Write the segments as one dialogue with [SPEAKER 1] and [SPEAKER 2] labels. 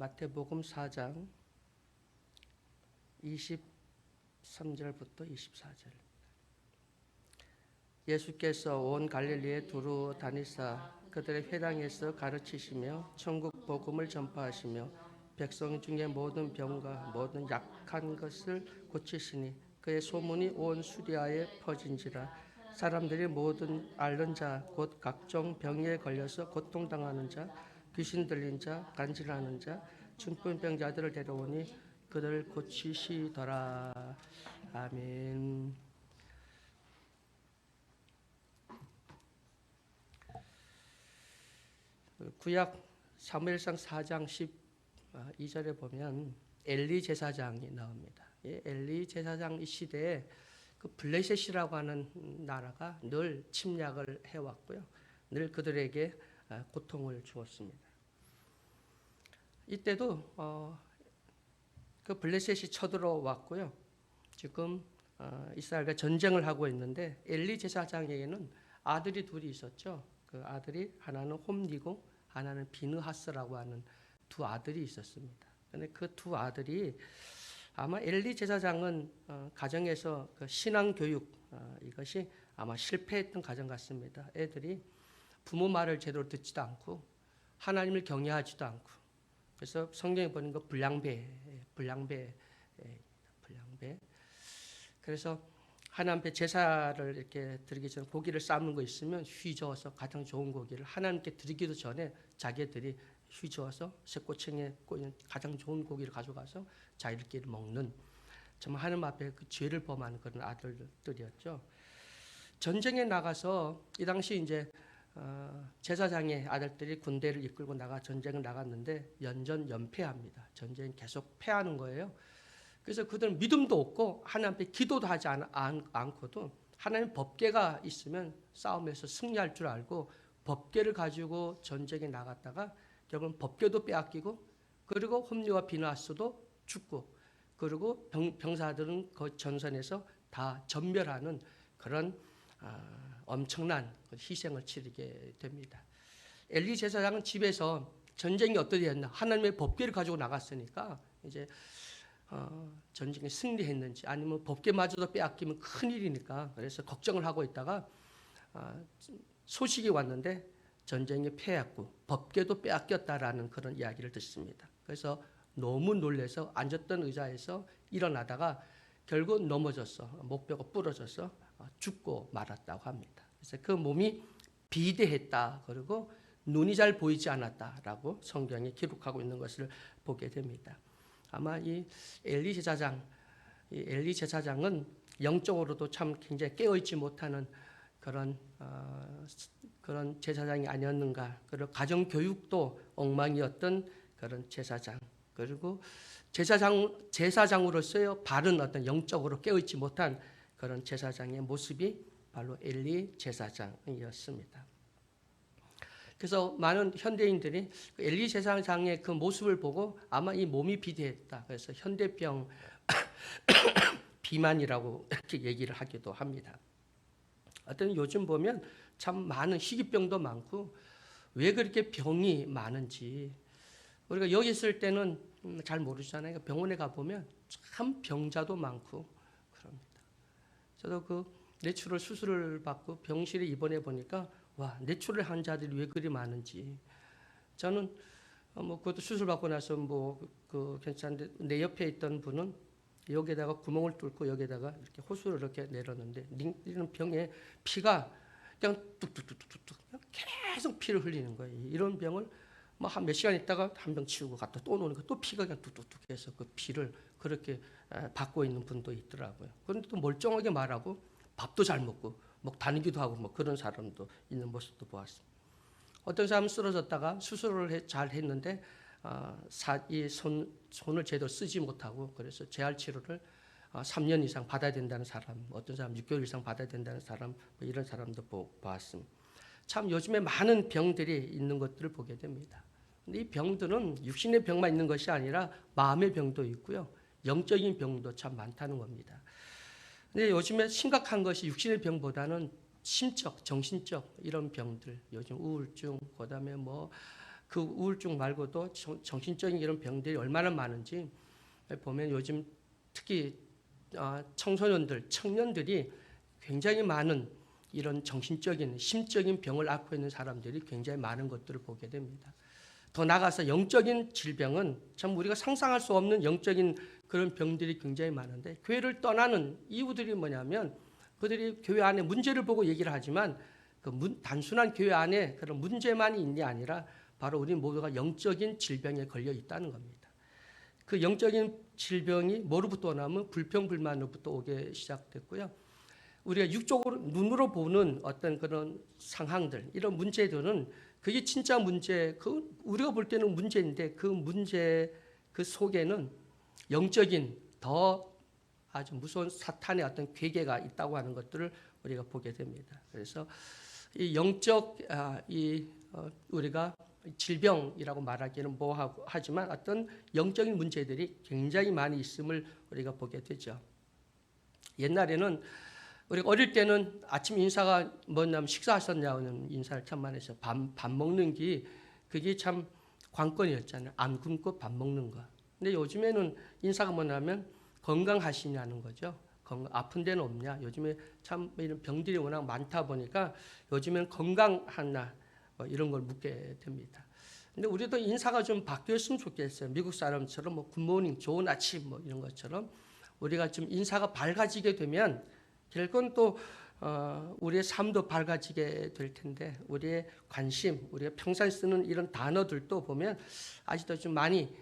[SPEAKER 1] 마태복음 4장 23절부터 24절. 예수께서 온 갈릴리에 두루 다니사 그들의 회당에서 가르치시며 천국 복음을 전파하시며 백성 중에 모든 병과 모든 약한 것을 고치시니 그의 소문이 온 수리아에 퍼진지라. 사람들이 모든 앓는 자 곧 각종 병에 걸려서 고통당하는 자, 귀신 들린 자, 간질하는 자, 중풍병자들을 데려오니 그들을 고치시더라. 아멘. 구약 사무엘상 4장 12절에 보면 엘리 제사장이 나옵니다. 엘리 제사장 이 시대에 그 블레셋이라고 하는 나라가 늘 침략을 해왔고요. 늘 그들에게 고통을 주었습니다. 이때도 그 블레셋이 쳐들어왔고요. 지금 이스라엘과 전쟁을 하고 있는데 엘리 제사장에게는 아들이 둘이 있었죠. 그 아들이 하나는 홈니고 하나는 비느하스라고 하는 두 아들이 있었습니다. 그런데 그 두 아들이 아마 엘리 제사장은 가정에서 그 신앙 교육 이것이 아마 실패했던 가정 같습니다. 애들이 부모 말을 제대로 듣지도 않고 하나님을 경외하지도 않고, 그래서 성경에 보는 거 불량배. 그래서 하나님 앞에 제사를 이렇게 드리기 전에 고기를 삶는 거 있으면 휘저어서 가장 좋은 고기를 하나님께 드리기도 전에 자기들이 휘저어서 새꼬챙이에 꼬인 가장 좋은 고기를 가져가서 자기들끼리 먹는, 정말 하나님 앞에 그 죄를 범하는 그런 아들들이었죠. 전쟁에 나가서 이 당시 이제 제사장의 아들들이 군대를 이끌고 나가 전쟁을 나갔는데 연전연패합니다. 전쟁 계속 패하는 거예요. 그래서 그들은 믿음도 없고 하나님 앞에 기도도 하지 않고도 하나님 법궤가 있으면 싸움에서 승리할 줄 알고 법궤를 가지고 전쟁에 나갔다가 결국은 법궤도 빼앗기고, 그리고 홈리와 비느하스도 죽고, 그리고 병사들은 그 전선에서 다 전멸하는 그런 엄청난 희생을 치르게 됩니다. 엘리 제사장은 집에서 전쟁이 어떻게 됐나, 하나님의 법궤를 가지고 나갔으니까 이제 전쟁에 승리했는지 아니면 법궤마저도 빼앗기면 큰일이니까, 그래서 걱정을 하고 있다가 소식이 왔는데 전쟁에 패했고 법궤도 빼앗겼다라는 그런 이야기를 듣습니다. 그래서 너무 놀라서 앉았던 의자에서 일어나다가 결국 넘어졌어. 목뼈가 부러져서 죽고 말았다고 합니다. 그래서 그 몸이 비대했다, 그리고 눈이 잘 보이지 않았다라고 성경에 기록하고 있는 것을 보게 됩니다. 아마 이 엘리 제사장은 영적으로도 참 굉장히 깨어있지 못하는 그런 제사장이 아니었는가. 그리고 가정 교육도 엉망이었던 그런 제사장, 그리고 제사장으로서의 바른 어떤 영적으로 깨어있지 못한 그런 제사장의 모습이 바로 엘리 제사장이었습니다. 그래서 많은 현대인들이 엘리 제사장의 그 모습을 보고 아마 이 몸이 비대했다, 그래서 현대병 비만이라고 이렇게 얘기를 하기도 합니다. 어떤 요즘 보면 참 많은 희귀병도 많고 왜 그렇게 병이 많은지 우리가 여기 있을 때는 잘 모르잖아요. 병원에 가보면 참 병자도 많고 그럽니다. 저도 그 뇌출혈 수술을 받고 병실에 입원해 보니까 와, 뇌출혈 환자들이 왜 그리 많은지. 저는 그것도 수술 받고 나서 괜찮은데, 내 옆에 있던 분은 여기에다가 구멍을 뚫고 여기에다가 이렇게 호수를 이렇게 내렸는데 이런 병에 피가 그냥 뚝뚝뚝뚝뚝 계속 피를 흘리는 거예요. 이런 병을 한 몇 시간 있다가 한 병 치우고 갔다 또 노니까 또 피가 그냥 뚝뚝뚝 해서 그 피를 그렇게 받고 있는 분도 있더라고요. 그런데 또 멀쩡하게 말하고 밥도 잘 먹고 다니기도 하고 그런 사람도 있는 모습도 보았습니다. 어떤 사람은 쓰러졌다가 수술을 잘 했는데 이 손을 제대로 쓰지 못하고 그래서 재활 치료를 3년 이상 받아야 된다는 사람, 어떤 사람 6개월 이상 받아야 된다는 사람, 이런 사람도 보았습니다. 참 요즘에 많은 병들이 있는 것들을 보게 됩니다. 근데 이 병들은 육신의 병만 있는 것이 아니라 마음의 병도 있고요, 영적인 병도 참 많다는 겁니다. 근데 요즘에 심각한 것이 육신의 병보다는 심적, 정신적 이런 병들, 요즘 우울증, 그다음에 그 우울증 말고도 정신적인 이런 병들이 얼마나 많은지 보면 요즘 특히 청소년들, 청년들이 굉장히 많은 이런 정신적인, 심적인 병을 앓고 있는 사람들이 굉장히 많은 것들을 보게 됩니다. 더 나아가서 영적인 질병은 참 우리가 상상할 수 없는 영적인 그런 병들이 굉장히 많은데, 교회를 떠나는 이유들이 뭐냐면 그들이 교회 안에 문제를 보고 얘기를 하지만 단순한 교회 안에 그런 문제만이 있는 게 아니라 바로 우리 모두가 영적인 질병에 걸려 있다는 겁니다. 그 영적인 질병이 뭐로부터 오냐면 불평불만으로부터 오게 시작됐고요. 우리가 육적으로 눈으로 보는 어떤 그런 상황들, 이런 문제들은 그게 진짜 문제, 우리가 볼 때는 문제인데 그 문제 그 속에는 영적인 더 아주 무서운 사탄의 어떤 괴계가 있다고 하는 것들을 우리가 보게 됩니다. 그래서 이 영적 우리가 질병이라고 말하기는 뭐하고 하지만 어떤 영적인 문제들이 굉장히 많이 있음을 우리가 보게 되죠. 옛날에는 우리가 어릴 때는 아침 인사가 뭐냐면 식사하셨냐는 인사를 참 많이 했어요. 밥 먹는 게 그게 참 관건이었잖아요. 안 굶고 밥 먹는 거. 근데 요즘에는 인사가 뭐냐면 건강하시냐는 거죠. 아픈 데는 없냐. 요즘에 참 이런 병들이 워낙 많다 보니까 요즘엔 건강하나 이런 걸 묻게 됩니다. 근데 우리도 인사가 좀 바뀌었으면 좋겠어요. 미국 사람처럼 뭐 굿모닝, 좋은 아침 뭐 이런 것처럼 우리가 좀 인사가 밝아지게 되면 결국은 또 우리의 삶도 밝아지게 될 텐데, 우리의 관심, 우리가 평소에 쓰는 이런 단어들도 보면 아직도 좀 많이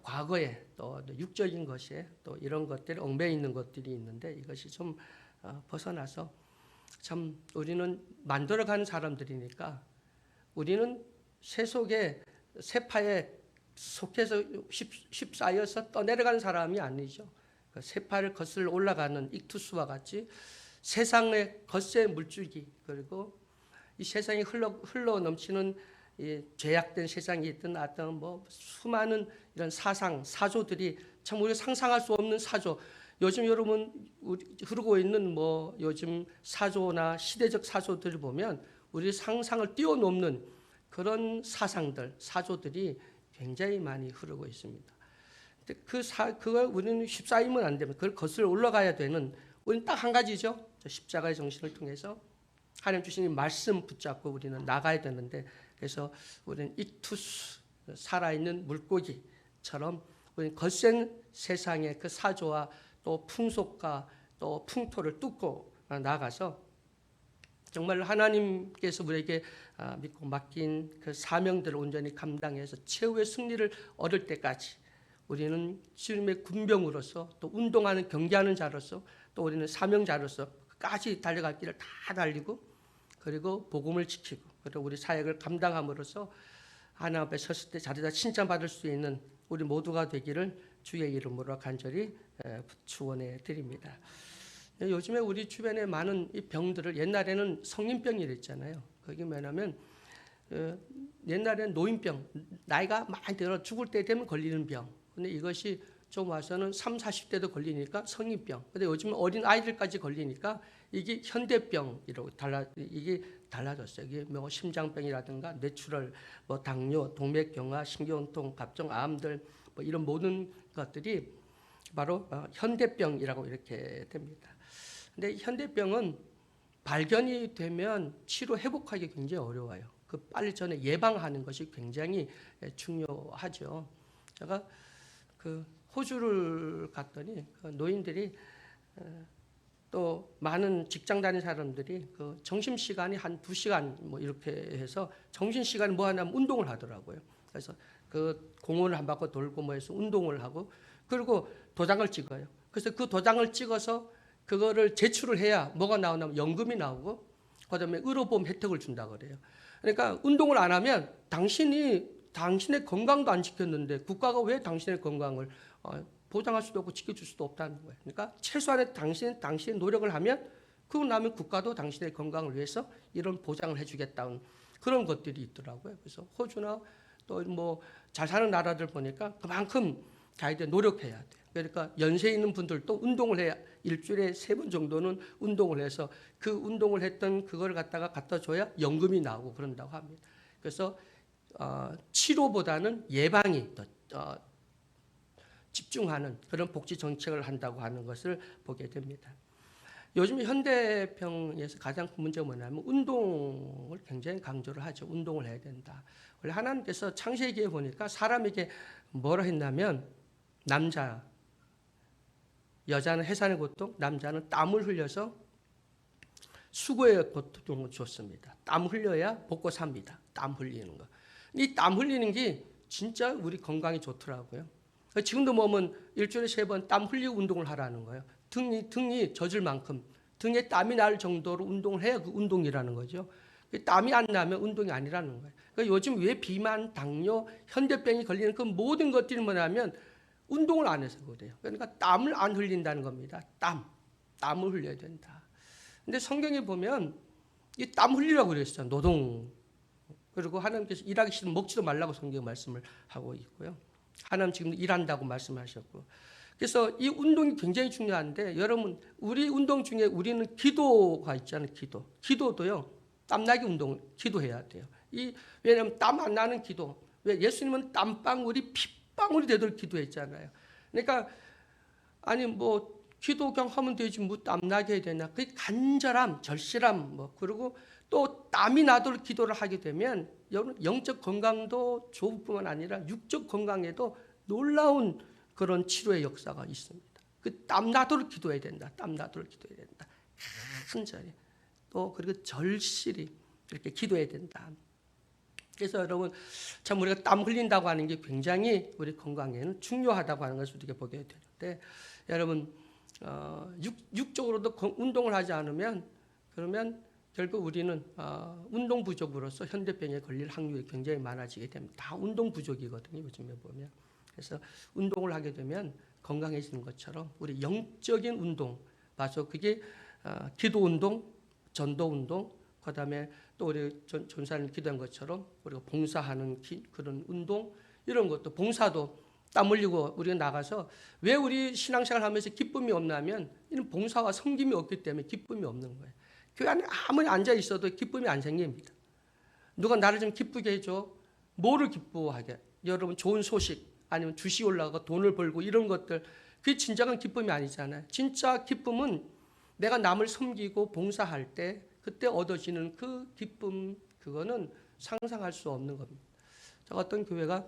[SPEAKER 1] 과거에 또 육적인 것에 또 이런 것들이 얽매여 있는 것들이 있는데, 이것이 좀 벗어나서 참 우리는 만들어가는 사람들이니까 우리는 새 속에 세파에 속해서 휩싸여서 떠내려가는 사람이 아니죠. 세파를 거슬러 올라가는 익투스와 같이 세상의 거센 물줄기, 그리고 이 세상이 흘러 넘치는 이 죄악된 세상이 있던 어떤 뭐 수많은 이런 사조들이 참 우리가 상상할 수 없는 사조. 요즘 여러분 흐르고 있는 뭐 요즘 사조나 시대적 사조들을 보면 우리 상상을 뛰어넘는 그런 사조들이 굉장히 많이 흐르고 있습니다. 그걸 우리는 휩싸이면 안 됩니다. 그걸 거슬러 올라가야 되는, 우리는 딱 한 가지죠. 십자가의 정신을 통해서 하나님 주신 말씀 붙잡고 우리는 나가야 되는데, 그래서 우리는 익투스, 살아있는 물고기처럼 우리는 거센 세상의 그 사조와 또 풍속과 또 풍토를 뚫고 나가서 정말 하나님께서 우리에게 믿고 맡긴 그 사명들을 온전히 감당해서 최후의 승리를 얻을 때까지 우리는 주님의 군병으로서, 또 운동하는 경계하는 자로서, 또 우리는 사명자로서 끝까지 달려갈 길을 다 달리고, 그리고 복음을 지키고, 그리고 우리 사역을 감당함으로써 하나님 앞에 섰을 때 자리다 칭찬받을 수 있는 우리 모두가 되기를 주의 이름으로 간절히 축원해 드립니다. 요즘에 우리 주변에 많은 이 병들을, 옛날에는 성인병이랬잖아요. 그게 뭐냐면 옛날에는 노인병, 나이가 많이 들어 죽을 때 되면 걸리는 병. 근데 이것이 좀 와서는 30, 40대도 걸리니까 성인병. 근데 요즘은 어린 아이들까지 걸리니까 이게 현대병이라고 이게 달라졌어요. 이게 뭐 심장병이라든가 뇌출혈, 뭐 당뇨, 동맥경화, 신경통, 갑종 암들 뭐 이런 모든 것들이 바로 현대병이라고 이렇게 됩니다. 근데 현대병은 발견이 되면 치료 회복하기 굉장히 어려워요. 그 빨리 전에 예방하는 것이 굉장히 중요하죠. 제가 그 호주를 갔더니 그 노인들이 또 많은 직장 다니는 사람들이 그 점심 시간이 한 2시간 뭐 이렇게 해서 점심 시간에 뭐 하냐면 운동을 하더라고요. 그래서 그 공원을 한 바퀴 돌고 뭐 해서 운동을 하고, 그리고 도장을 찍어요. 그래서 그 도장을 찍어서 그거를 제출을 해야 뭐가 나오냐면 연금이 나오고, 그다음에 의료보험 혜택을 준다 그래요. 그러니까 운동을 안 하면 당신의 건강도 안 지켰는데 국가가 왜 당신의 건강을 보장할 수도 없고 지켜줄 수도 없다는 거예요. 그러니까 최소한의 당신의 노력을 하면, 그러고 나면 국가도 당신의 건강을 위해서 이런 보장을 해주겠다는 그런 것들이 있더라고요. 그래서 호주나 또 뭐 잘 사는 나라들 보니까 그만큼 자기들 노력해야 돼요. 그러니까 연세 있는 분들도 운동을 해야, 일주일에 3번 정도는 운동을 해서 그 운동을 했던 그걸 갖다 줘야 연금이 나오고 그런다고 합니다. 그래서 치료보다는 예방이 더 집중하는 그런 복지 정책을 한다고 하는 것을 보게 됩니다. 요즘 현대병에서 가장 큰 문제가 뭐냐면 운동을 굉장히 강조를 하죠. 운동을 해야 된다. 원래 하나님께서 창세기에 보니까 사람에게 뭐라 했냐면 남자, 여자는 해산의 고통, 남자는 땀을 흘려서 수고의 고통을 줬습니다. 땀 흘려야 먹고 삽니다. 땀 흘리는 거. 이 땀 흘리는 게 진짜 우리 건강에 좋더라고요. 지금도 보면 일주일에 3번 땀 흘리고 운동을 하라는 거예요. 등이 젖을 만큼 등에 땀이 날 정도로 운동을 해야 그 운동이라는 거죠. 땀이 안 나면 운동이 아니라는 거예요. 그러니까 요즘 왜 비만, 당뇨, 현대병이 걸리는 그 모든 것들이 뭐냐면 운동을 안 해서 그래요. 그러니까 땀을 안 흘린다는 겁니다. 땀을 흘려야 된다. 근데 성경에 보면 이 땀 흘리라고 그랬어요. 노동. 그리고 하나님께서 일하기 싫으면 먹지도 말라고 성경 말씀을 하고 있고요. 하나님 지금 일한다고 말씀하셨고. 그래서 이 운동이 굉장히 중요한데 여러분 우리 운동 중에 우리는 기도가 있잖아요. 기도도요. 땀나게 운동을 기도해야 돼요. 왜냐하면 땀 안 나는 기도. 왜 예수님은 땀방울이 핏방울이 되도록 기도했잖아요. 그러니까 아니 뭐 기도 그냥 하면 되지 뭐 땀나게 해야 되냐. 그 간절함, 절실함 그리고 또 땀이 나도록 기도를 하게 되면 여러분 영적 건강도 좋을 뿐만 아니라 육적 건강에도 놀라운 그런 치료의 역사가 있습니다. 그 땀 나도록 기도해야 된다. 땀 나도록 기도해야 된다. 간절히 또 그리고 절실히 이렇게 기도해야 된다. 그래서 여러분 참 우리가 땀 흘린다고 하는 게 굉장히 우리 건강에는 중요하다고 하는 것을 우리가 보게 되는데 여러분 육적으로도 운동을 하지 않으면 그러면 결국 우리는 운동 부족으로서 현대병에 걸릴 확률이 굉장히 많아지게 됩니다. 다 운동 부족이거든요. 요즘에 보면. 그래서 운동을 하게 되면 건강해지는 것처럼 우리 영적인 운동, 맞아 그게 기도 운동, 전도 운동, 그다음에 또 우리 전사님 기도한 것처럼 우리가 봉사하는 그런 운동 이런 것도 봉사도 땀 흘리고 우리가 나가서 왜 우리 신앙생활 하면서 기쁨이 없냐면 이는 봉사와 섬김이 없기 때문에 기쁨이 없는 거예요. 교회 안에 아무리 앉아 있어도 기쁨이 안 생깁니다. 누가 나를 좀 기쁘게 해줘. 뭐를 기뻐하게? 여러분 좋은 소식 아니면 주식이 올라가고 돈을 벌고 이런 것들 그게 진정한 기쁨이 아니잖아요. 진짜 기쁨은 내가 남을 섬기고 봉사할 때 그때 얻어지는 그 기쁨 그거는 상상할 수 없는 겁니다. 제가 어떤 교회가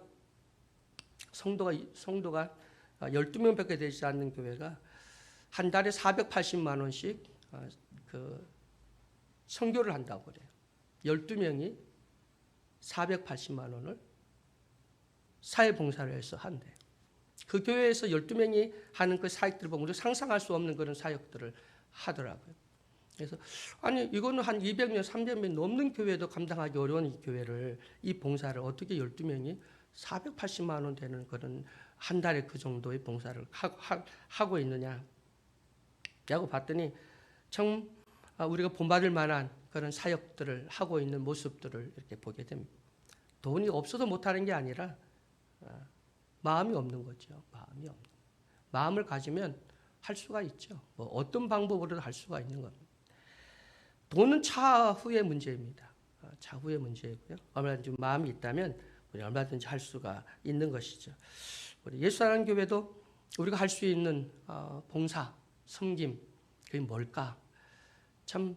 [SPEAKER 1] 성도가 12명밖에 되지 않는 교회가 한 달에 480만 원씩 그 선교를 한다고 그래요. 12명이 480만 원을 사회봉사를 해서 한대요. 그 교회에서 12명이 하는 그 사역들을 보면 상상할 수 없는 그런 사역들을 하더라고요. 그래서 아니 이거는 한 200명, 300명 넘는 교회도 감당하기 어려운 이 교회를 이 봉사를 어떻게 12명이 480만 원 되는 그런 한 달에 그 정도의 봉사를 하고 있느냐. 라고 봤더니 참 우리가 본받을 만한 그런 사역들을 하고 있는 모습들을 이렇게 보게 됩니다. 돈이 없어서 못하는 게 아니라 마음이 없는 거죠. 마음을 가지면 할 수가 있죠. 뭐 어떤 방법으로도 할 수가 있는 겁니다. 돈은 차후의 문제입니다. 차후의 문제이고요. 얼마든지 마음이 있다면 우리 얼마든지 할 수가 있는 것이죠. 우리 예수사랑 교회도 우리가 할 수 있는 봉사, 섬김 그게 뭘까? 참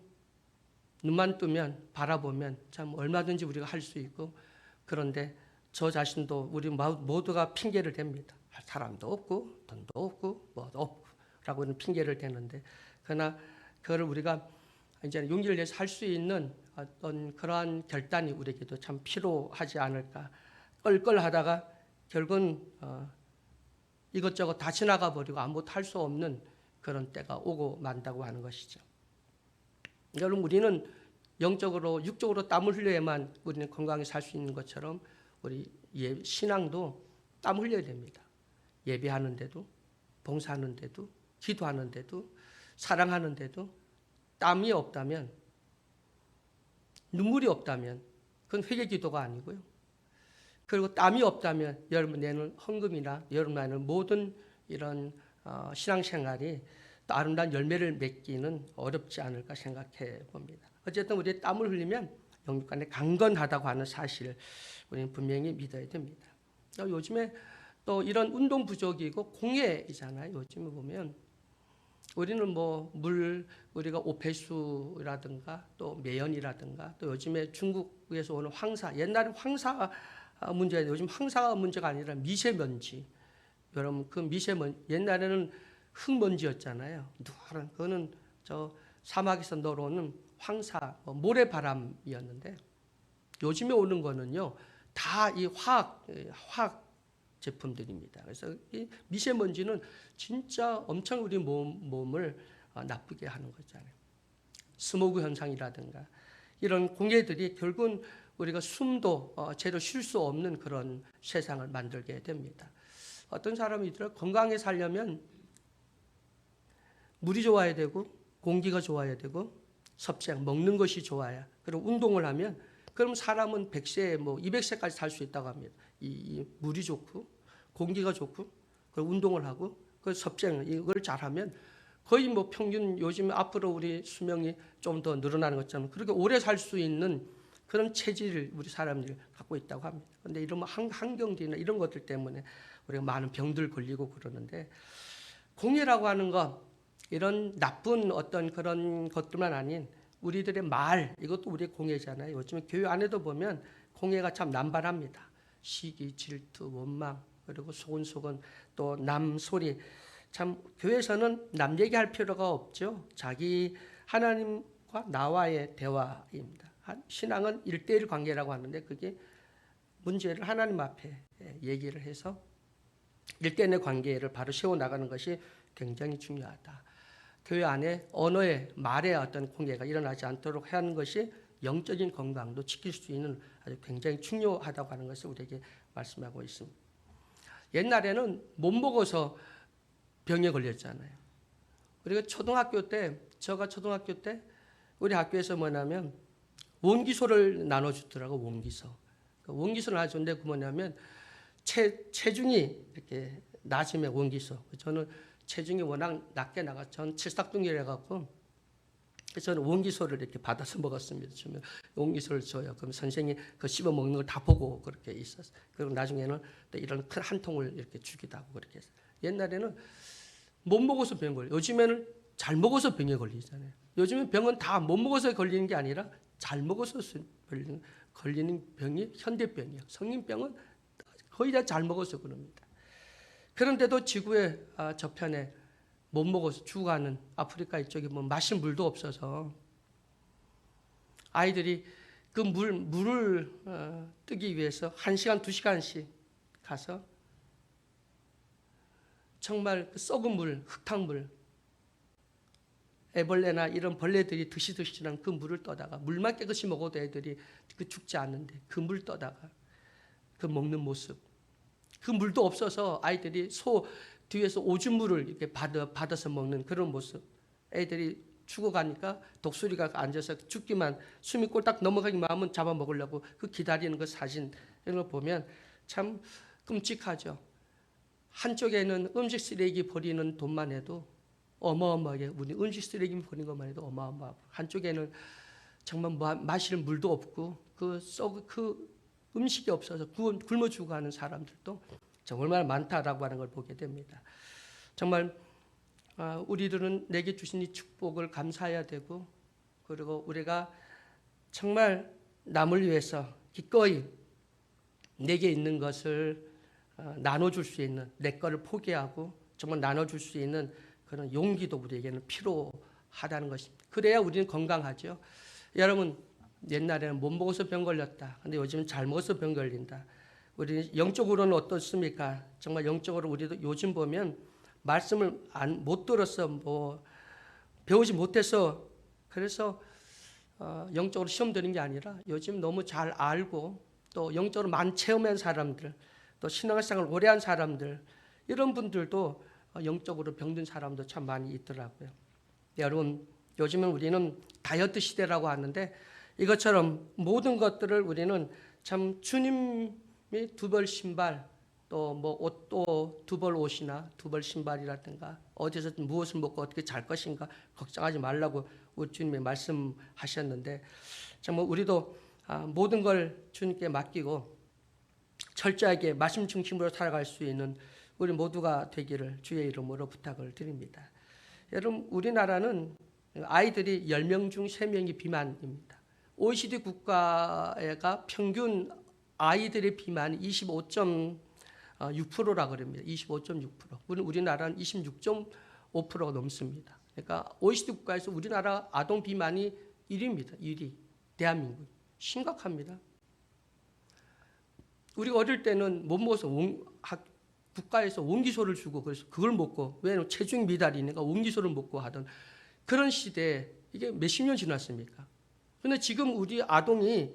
[SPEAKER 1] 눈만 뜨면 바라보면 참 얼마든지 우리가 할 수 있고 그런데 저 자신도 우리 모두가 핑계를 댑니다. 사람도 없고 돈도 없고 뭐도 없고라고는 핑계를 대는데 그러나 그거를 우리가 이제 용기를 내서 할 수 있는 어떤 그러한 결단이 우리에게도 참 필요하지 않을까. 껄껄하다가 결국은 이것저것 다 지나가 버리고 아무것도 할 수 없는 그런 때가 오고 만다고 하는 것이죠. 여러분 우리는 영적으로 육적으로 땀을 흘려야만 우리는 건강히 살 수 있는 것처럼 우리 신앙도 땀 흘려야 됩니다. 예배하는데도 봉사하는데도 기도하는데도 사랑하는데도 땀이 없다면 눈물이 없다면 그건 회개 기도가 아니고요. 그리고 땀이 없다면 여러분 내는 헌금이나 여러분 내는 모든 이런 신앙생활이 또 아름다운 열매를 맺기는 어렵지 않을까 생각해 봅니다. 어쨌든 우리의 땀을 흘리면 영육간에 강건하다고 하는 사실을 우리는 분명히 믿어야 됩니다. 요즘에 또 이런 운동 부족이고 공해이잖아요. 요즘에 보면 우리는 뭐 우리가 오폐수라든가 또 매연이라든가 또 요즘에 중국에서 오는 황사, 옛날에 황사 문제, 요즘 황사 문제가 아니라 미세먼지. 여러분 그 미세먼지 옛날에는 흙먼지였잖아요. 누런 그거는 저 사막에서 내려오는 황사, 모래바람이었는데 요즘에 오는 거는요 다 이 화학 제품들입니다. 그래서 이 미세먼지는 진짜 엄청 우리 몸을 나쁘게 하는 거잖아요. 스모그 현상이라든가 이런 공해들이 결국은 우리가 숨도 제대로 쉴 수 없는 그런 세상을 만들게 됩니다. 어떤 사람이들 건강하게 살려면 물이 좋아야 되고 공기가 좋아야 되고 섭생 먹는 것이 좋아야 그리고 운동을 하면 그럼 사람은 100세 뭐 200세까지 살 수 있다고 합니다. 이 물이 좋고 공기가 좋고 그리고 운동을 하고 그 섭생 이걸 잘하면 거의 뭐 평균 요즘 앞으로 우리 수명이 좀 더 늘어나는 것처럼 그렇게 오래 살 수 있는 그런 체질을 우리 사람들이 갖고 있다고 합니다. 그런데 이런 환경들이나 이런 것들 때문에 우리가 많은 병들 걸리고 그러는데 공해라고 하는 것 이런 나쁜 어떤 그런 것들만 아닌 우리들의 말 이것도 우리의 공해잖아요. 요즘에 교회 안에도 보면 공해가 참 남발합니다. 시기, 질투, 원망 그리고 소곤소곤 또 남 소리 참 교회에서는 남 얘기할 필요가 없죠. 자기 하나님과 나와의 대화입니다. 신앙은 1대1 관계라고 하는데 그게 문제를 하나님 앞에 얘기를 해서 1대1의 관계를 바로 세워나가는 것이 굉장히 중요하다. 교회 안에 언어의 말의 어떤 공해가 일어나지 않도록 하는 것이 영적인 건강도 지킬 수 있는 아주 굉장히 중요하다고 하는 것을 우리에게 말씀하고 있습니다. 옛날에는 못 먹어서 병에 걸렸잖아요. 우리가 제가 초등학교 때 우리 학교에서 뭐냐면 원기소를 나눠주더라고. 원기소. 원기소를 나눠주는데 그 뭐냐면 체중이 이렇게 낮으면 원기소. 저는 체중이 워낙 낮게 나가 전 칠삭둥이라 갖고 저는 원기소를 이렇게 받아서 먹었습니다. 주면 원기소를 줘요. 그럼 선생이 그 씹어 먹는 걸 다 보고 그렇게 있었어요. 그리고 나중에는 또 이런 큰 한 통을 이렇게 주기도 하고 그렇게 했어요. 옛날에는 못 먹어서 병 걸려. 요즘에는 잘 먹어서 병에 걸리잖아요. 요즘은 병은 다 못 먹어서 걸리는 게 아니라 잘 먹어서 걸리는 병이 현대병이에요. 성인병은 거의 다 잘 먹어서 그럽니다. 그런데도 지구의 저편에 못 먹어서 죽어가는 아프리카 이쪽에 뭐 마실 물도 없어서 아이들이 그 물을 뜨기 위해서 1시간, 2시간씩 가서 정말 그 썩은 물, 흙탕물, 애벌레나 이런 벌레들이 드시는 그 물을 떠다가 물만 깨끗이 먹어도 애들이 그 죽지 않는데 그 물 떠다가 그 먹는 모습 그 물도 없어서 아이들이 소 뒤에서 오줌물을 이렇게 받아서 먹는 그런 모습 애들이 죽어가니까 독수리가 앉아서 죽기만 숨이 꼴딱 넘어가기만 하면 잡아먹으려고 그 기다리는 그 사진 이런 걸 보면 참 끔찍하죠. 한쪽에는 음식 쓰레기 버리는 돈만 해도 어마어마하게 우리 음식 쓰레기 버리는 것만 해도 어마어마하고 한쪽에는 정말 마실 물도 없고 그 음식이 없어서 굶어 죽어가는 사람들도 얼마나 많다라고 하는 걸 보게 됩니다. 정말 우리들은 내게 주신 이 축복을 감사해야 되고 그리고 우리가 정말 남을 위해서 기꺼이 내게 있는 것을 나눠줄 수 있는 내 거를 포기하고 정말 나눠줄 수 있는 그런 용기도 우리에게는 필요하다는 것입니다. 그래야 우리는 건강하죠. 여러분 옛날에는 못 먹어서 병 걸렸다. 근데 요즘은 잘 먹어서 병 걸린다. 우리 영적으로는 어떻습니까? 정말 영적으로 우리도 요즘 보면 말씀을 못 들어서 뭐 배우지 못해서 그래서 영적으로 시험 드는 게 아니라 요즘 너무 잘 알고 또 영적으로 많이 체험한 사람들 또 신앙생활을 오래 한 사람들 이런 분들도 영적으로 병든 사람도 참 많이 있더라고요. 여러분 요즘은 우리는 다이어트 시대라고 하는데 이것처럼 모든 것들을 우리는 참 주님이 2벌 신발 또 뭐 옷도 2벌 옷이나 2벌 신발이라든가 어디서 무엇을 먹고 어떻게 잘 것인가 걱정하지 말라고 우리 주님이 말씀하셨는데 정말 우리도 모든 걸 주님께 맡기고 철저하게 말씀 중심으로 살아갈 수 있는 우리 모두가 되기를 주의 이름으로 부탁을 드립니다. 여러분, 우리나라는 아이들이 10명 중 3명이 비만입니다. OECD 국가가 평균 아이들의 비만이 25.6%라 그럽니다. 25.6%. 우리나라는 26.5%가 넘습니다. 그러니까 OECD 국가에서 우리나라 아동 비만이 1위입니다. 1위. 대한민국. 심각합니다. 우리가 어릴 때는 못 먹어서 국가에서 원기소를 주고 그래서 그걸 먹고, 왜냐하면 체중 미달이니까 원기소를 먹고 하던 그런 시대에 이게 몇십 년 지났습니까? 그런데 지금 우리 아동이,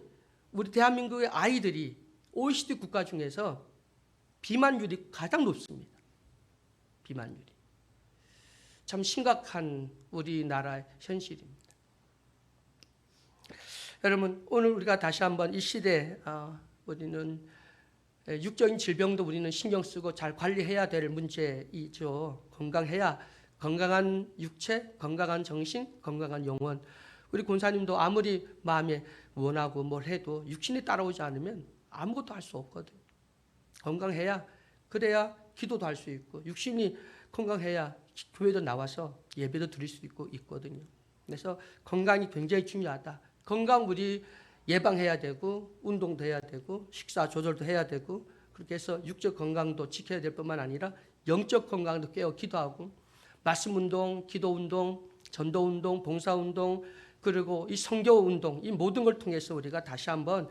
[SPEAKER 1] 우리 대한민국의 아이들이 OECD 국가 중에서 비만율이 가장 높습니다. 비만율이. 참 심각한 우리나라의 현실입니다. 여러분, 오늘 우리가 다시 한번 이 시대에 우리는 육적인 질병도 우리는 신경 쓰고 잘 관리해야 될 문제이죠. 건강해야 건강한 육체, 건강한 정신, 건강한 영혼. 우리 권사님도 아무리 마음에 원하고 뭘 해도 육신이 따라오지 않으면 아무것도 할 수 없거든요. 건강해야, 그래야 기도도 할 수 있고, 육신이 건강해야 교회도 나와서 예배도 드릴 수 있고 있거든요. 그래서 건강이 굉장히 중요하다. 건강 우리 예방해야 되고, 운동도 해야 되고, 식사 조절도 해야 되고, 그렇게 해서 육적 건강도 지켜야 될 뿐만 아니라 영적 건강도 깨어 기도하고, 말씀 운동, 기도 운동, 전도 운동, 봉사 운동, 그리고 이 성교 운동, 이 모든 걸 통해서 우리가 다시 한번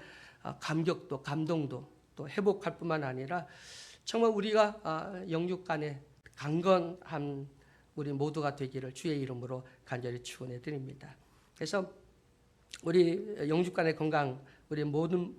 [SPEAKER 1] 감격도, 감동도 또 회복할 뿐만 아니라 정말 우리가 영육 간에 강건한 우리 모두가 되기를 주의 이름으로 간절히 축원해 드립니다. 그래서 우리 영육 간의 건강, 우리 모든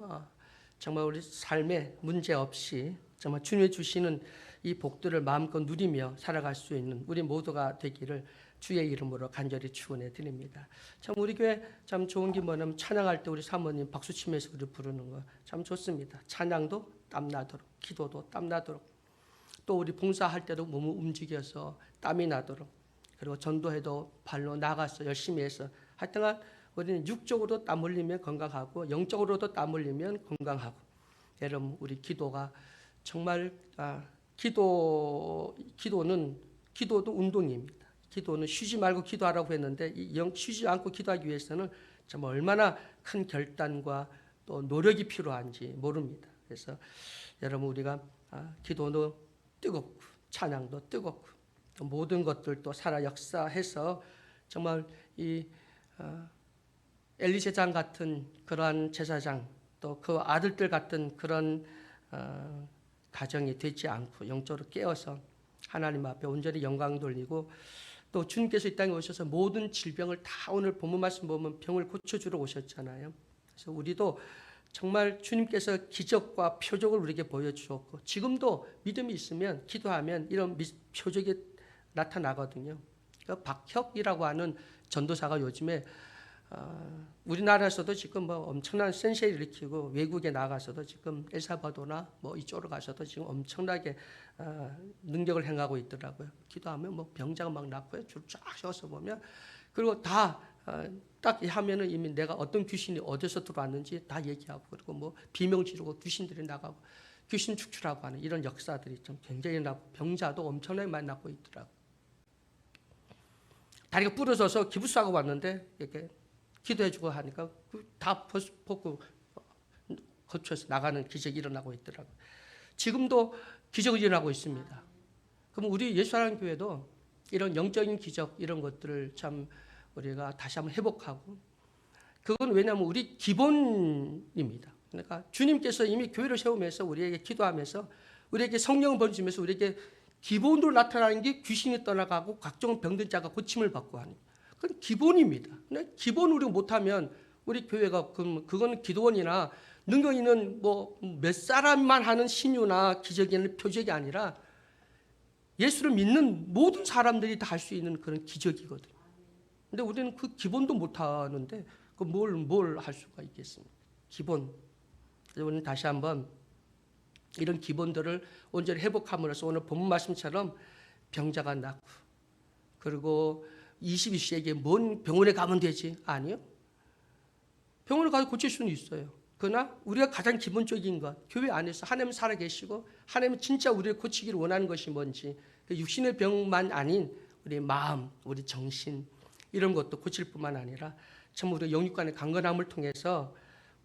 [SPEAKER 1] 정말 우리 삶에 문제 없이 정말 주님이 주시는 이 복들을 마음껏 누리며 살아갈 수 있는 우리 모두가 되기를 주의 이름으로 간절히 축원해 드립니다. 참 우리 교회 참 좋은 게 뭐냐면 찬양할 때 우리 사모님 박수 치면서 우리 부르는 거 참 좋습니다. 찬양도 땀나도록, 기도도 땀나도록, 또 우리 봉사할 때도 몸을 움직여서 땀이 나도록, 그리고 전도해도 발로 나가서 열심히 해서 하여튼간 우리는 육적으로도 땀 흘리면 건강하고 영적으로도 땀 흘리면 건강하고, 여러분 우리 기도가 정말 기도도 운동입니다. 기도는 쉬지 말고 기도하라고 했는데 쉬지 않고 기도하기 위해서는 정말 얼마나 큰 결단과 또 노력이 필요한지 모릅니다. 그래서 여러분 우리가 기도도 뜨겁고 찬양도 뜨겁고 또 모든 것들도 살아 역사해서 정말 이 엘리 제사장 같은 그러한 제사장, 또 그 아들들 같은 그런 가정이 되지 않고 영적으로 깨어서 하나님 앞에 온전히 영광 돌리고, 또 주님께서 이 땅에 오셔서 모든 질병을 다, 오늘 본문 말씀 보면 병을 고쳐주러 오셨잖아요. 그래서 우리도 정말 주님께서 기적과 표적을 우리에게 보여주었고, 지금도 믿음이 있으면 기도하면 이런 표적이 나타나거든요. 그러니까 박혁이라고 하는 전도사가 요즘에 우리나라에서도 지금 뭐 엄청난 센세를 일으키고, 외국에 나가서도 지금 엘사바도나 뭐 이쪽으로 가서도 지금 엄청나게 능력을 행하고 있더라고요. 기도하면 뭐 병자가 막 낫고요. 줄 쫙 세워서 보면, 그리고 다 딱 하면은 이미 내가 어떤 귀신이 어디서 들어왔는지 다 얘기하고, 그리고 뭐 비명 지르고 귀신들이 나가고 귀신 축출하고 하는 이런 역사들이 좀 굉장히 나고, 병자도 엄청나게 많이 낫고 있더라고요. 다리가 부러져서 기부스하고 왔는데 이렇게 기도해주고 하니까 다 벗고 거쳐서 나가는 기적이 일어나고 있더라고요. 지금도 기적이 일어나고 있습니다. 그럼 우리 예수하나님 교회도 이런 영적인 기적, 이런 것들을 참 우리가 다시 한번 회복하고, 그건 왜냐하면 우리 기본입니다. 그러니까 주님께서 이미 교회를 세우면서 우리에게 기도하면서 우리에게 성령을 보내주면서 우리에게 기본으로 나타나는 게 귀신이 떠나가고 각종 병든 자가 고침을 받고 하는, 그건 기본입니다. 근데 기본 우리가 못하면 우리 교회가 그건 기도원이나 능력 있는 뭐 몇 사람만 하는 신유나 기적이나 표적이 아니라 예수를 믿는 모든 사람들이 다 할 수 있는 그런 기적이거든요. 근데 우리는 그 기본도 못하는데 그 뭘 할 수가 있겠습니까? 기본. 그래서 우리는 다시 한번 이런 기본들을 온전히 회복함으로써 오늘 본문 말씀처럼 병자가 낫고, 그리고 21세기에 뭔 병원에 가면 되지? 아니요. 병원을 가서 고칠 수는 있어요. 그러나 우리가 가장 기본적인 것, 교회 안에서 하나님 살아 계시고 하나님은 진짜 우리를 고치기를 원하는 것이 뭔지, 그 육신의 병만 아닌 우리 마음, 우리 정신 이런 것도 고칠 뿐만 아니라 참 우리 영육간의 강건함을 통해서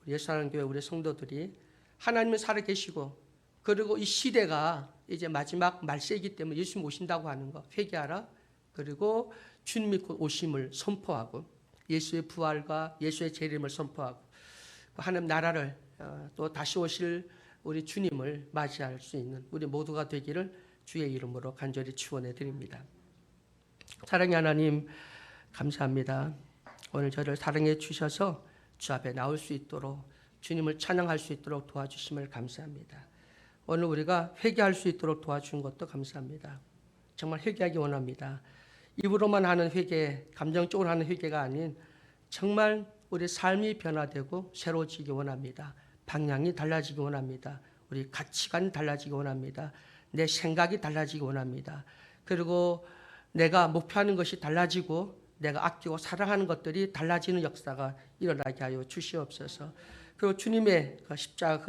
[SPEAKER 1] 우리 예수하는 교회 우리 성도들이 하나님은 살아 계시고, 그리고 이 시대가 이제 마지막 말세이기 때문에 예수님 오신다고 하는 거 회개하라. 그리고 주님이 곧 오심을 선포하고 예수의 부활과 예수의 재림을 선포하고 하나님 나라를 또 다시 오실 우리 주님을 맞이할 수 있는 우리 모두가 되기를 주의 이름으로 간절히 축원해 드립니다. 사랑의 하나님 감사합니다. 오늘 저를 사랑해 주셔서 주 앞에 나올 수 있도록 주님을 찬양할 수 있도록 도와주심을 감사합니다. 오늘 우리가 회개할 수 있도록 도와준 것도 감사합니다. 정말 회개하기 원합니다. 입으로만 하는 회개, 감정적으로 하는 회개가 아닌 정말 우리 삶이 변화되고 새로워지기 원합니다. 방향이 달라지기 원합니다. 우리 가치관이 달라지기 원합니다. 내 생각이 달라지기 원합니다. 그리고 내가 목표하는 것이 달라지고 내가 아끼고 사랑하는 것들이 달라지는 역사가 일어나게 하여 주시옵소서. 그리고 주님의 그 십자가